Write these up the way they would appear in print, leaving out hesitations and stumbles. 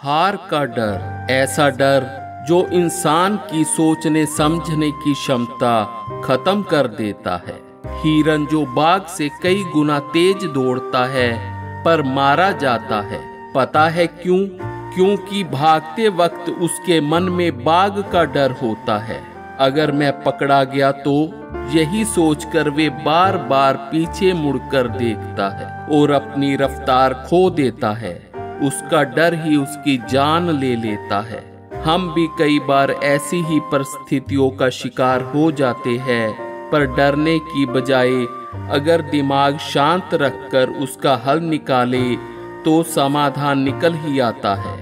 हार का डर, ऐसा डर जो इंसान की सोचने समझने की क्षमता खत्म कर देता है। हिरन जो बाघ से कई गुना तेज दौड़ता है पर मारा जाता है। पता है क्यों? क्योंकि भागते वक्त उसके मन में बाघ का डर होता है। अगर मैं पकड़ा गया तो यही सोचकर वे बार बार पीछे मुड़कर देखता है और अपनी रफ्तार खो देता है। उसका डर ही उसकी जान ले लेता है। हम भी कई बार ऐसी ही परिस्थितियों का शिकार हो जाते हैं, पर डरने की बजाय अगर दिमाग शांत रखकर उसका हल निकाले तो समाधान निकल ही आता है।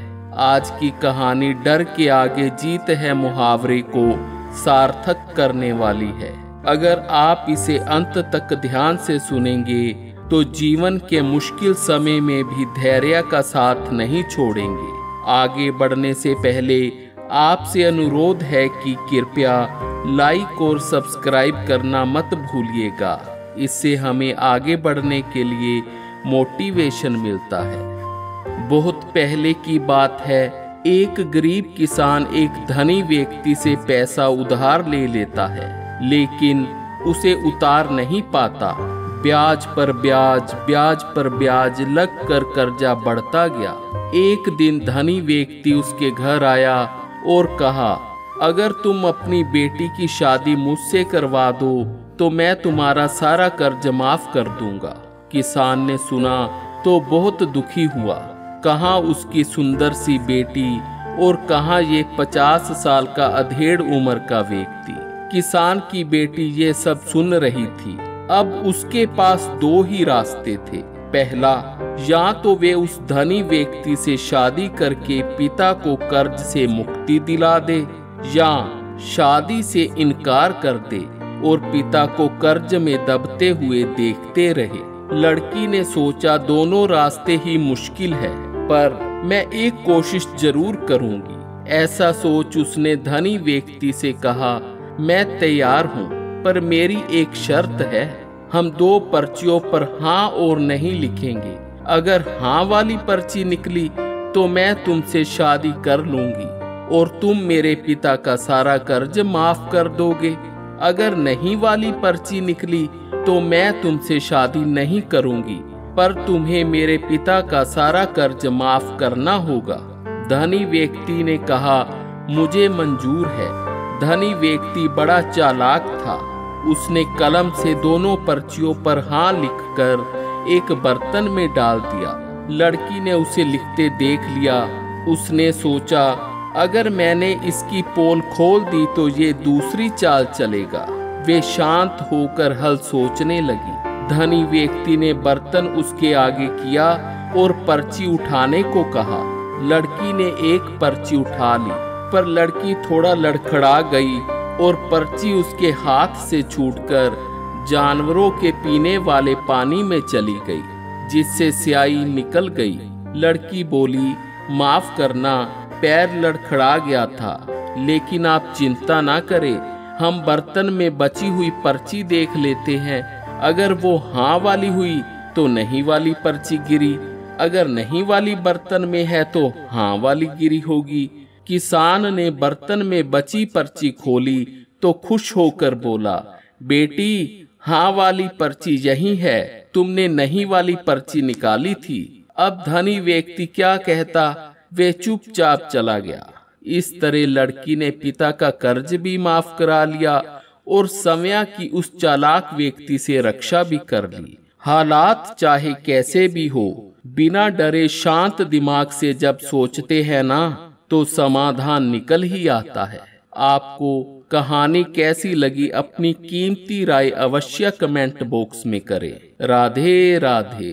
आज की कहानी डर के आगे जीत है मुहावरे को सार्थक करने वाली है। अगर आप इसे अंत तक ध्यान से सुनेंगे तो जीवन के मुश्किल समय में भी धैर्य का साथ नहीं छोड़ेंगे। आगे बढ़ने से पहले आपसे अनुरोध है कि कृपया लाइक और सब्सक्राइब करना मत भूलिएगा। इससे हमें आगे बढ़ने के लिए मोटिवेशन मिलता है। बहुत पहले की बात है, एक गरीब किसान एक धनी व्यक्ति से पैसा उधार ले लेता है, लेकिन उसे उतार नहीं पाता। ब्याज पर ब्याज, ब्याज पर ब्याज लग कर कर्जा बढ़ता गया। एक दिन धनी व्यक्ति उसके घर आया और कहा, अगर तुम अपनी बेटी की शादी मुझसे करवा दो तो मैं तुम्हारा सारा कर्ज माफ कर दूंगा। किसान ने सुना तो बहुत दुखी हुआ। कहाँ उसकी सुंदर सी बेटी और कहाँ ये 50 साल का अधेड़ उम्र का व्यक्ति। किसान की बेटी ये सब सुन रही थी। अब उसके पास दो ही रास्ते थे। पहला, या तो वे उस धनी व्यक्ति से शादी करके पिता को कर्ज से मुक्ति दिला दे, या शादी से इनकार कर दे और पिता को कर्ज में दबते हुए देखते रहे। लड़की ने सोचा दोनों रास्ते ही मुश्किल है, पर मैं एक कोशिश जरूर करूंगी। ऐसा सोच उसने धनी व्यक्ति से कहा, मैं तैयार हूँ, पर मेरी एक शर्त है। हम 2 पर्चियों पर हाँ और नहीं लिखेंगे। अगर हाँ वाली पर्ची निकली तो मैं तुमसे शादी कर लूंगी और तुम मेरे पिता का सारा कर्ज माफ कर दोगे। अगर नहीं वाली पर्ची निकली तो मैं तुमसे शादी नहीं करूंगी, पर तुम्हें मेरे पिता का सारा कर्ज माफ करना होगा। धनी व्यक्ति ने कहा, मुझे मंजूर है। धनी व्यक्ति बड़ा चालाक था। उसने कलम से दोनों पर्चियों पर हाँ लिखकर एक बर्तन में डाल दिया। लड़की ने उसे लिखते देख लिया। उसने सोचा, अगर मैंने इसकी पोल खोल दी तो ये दूसरी चाल चलेगा। वे शांत होकर हल सोचने लगी। धनी व्यक्ति ने बर्तन उसके आगे किया और पर्ची उठाने को कहा। लड़की ने एक पर्ची उठा ली, पर लड़की थोड़ा लड़खड़ा गई और पर्ची उसके हाथ से छूटकर जानवरों के पीने वाले पानी में चली गई, जिससे स्याही निकल गई। लड़की बोली, माफ करना, पैर लड़खड़ा गया था, लेकिन आप चिंता ना करें, हम बर्तन में बची हुई पर्ची देख लेते हैं। अगर वो हाँ वाली हुई तो नहीं वाली पर्ची गिरी, अगर नहीं वाली बर्तन में है तो हाँ वाली गिरी होगी। किसान ने बर्तन में बची पर्ची खोली तो खुश होकर बोला, बेटी, हाँ वाली पर्ची यही है, तुमने नहीं वाली पर्ची निकाली थी। अब धनी व्यक्ति क्या कहता, वे चुपचाप चला गया। इस तरह लड़की ने पिता का कर्ज भी माफ करा लिया और समय की उस चालाक व्यक्ति से रक्षा भी कर ली। हालात चाहे कैसे भी हो, बिना डरे शांत दिमाग से जब सोचते हैं ना, तो समाधान निकल ही आता है। आपको कहानी कैसी लगी अपनी कीमती राय अवश्य कमेंट बॉक्स में करें। राधे राधे।